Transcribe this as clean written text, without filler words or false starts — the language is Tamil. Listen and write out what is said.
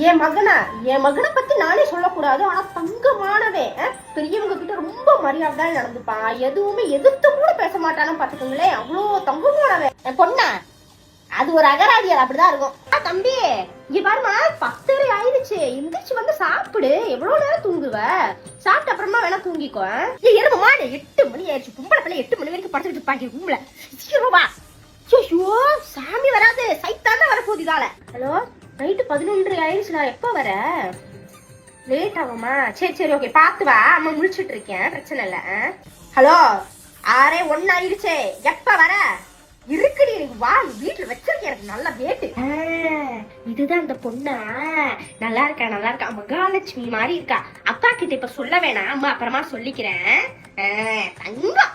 என் மகனை பத்தி நானே சொல்லக்கூடாது. ஆனா தங்கமானவன், பெரியவங்க கிட்ட ரொம்ப மரியாதை நடந்துப்பான். எதுவுமே எதிர்த்து கூட பேச மாட்டானு பாத்துக்கோங்களேன். அவ்வளோ தங்கமானவன். என் பொண்ணா அது ஒரு அகராதியால் அப்படிதான் இருக்கும். தம்பி இங்க பாருமா, 10:30 ஆயிடுச்சு. எந்திரிச்சு வந்து சாப்பிடு. எவ்வளவு நேரம் தூங்குவ? சாப்பிட்ட அப்புறமா வேணா தூங்கிக்கோ. எருமமா 8 மணி ஆயிடுச்சு. பொம்பளை பிள்ளை 8 மணி வரைக்கும் படுத்துட்டு இருப்பாங்க ரூம்ல. சீக்கிரமா சாமி வராது, சைத்தான் தான் வரப்போகுது இதால. Hello, night 11:30 ஆயிடுச்சுடா. எப்ப வர? லேட் ஆகுமா? சரி ஓகே, பாத்து வா. அம்மா முடிச்சிட்டு இருக்கேன், பிரச்சனை இல்ல. ஹலோ, 6:01 ஆயிடுச்சு. எப்ப வர? இருக்குடி, எனக்கு வா, வீட்டுல வச்சிருக்கேன். எனக்கு நல்ல வேட்டு. இதுதான் அந்த பொண்ணா? நல்லா இருக்கா. மகாலட்சுமி மாதிரி இருக்கா. அப்பா கிட்ட இப்ப சொல்ல வேணாம், அம்மா அப்புறமா சொல்லிக்கிறேன். தங்கம்.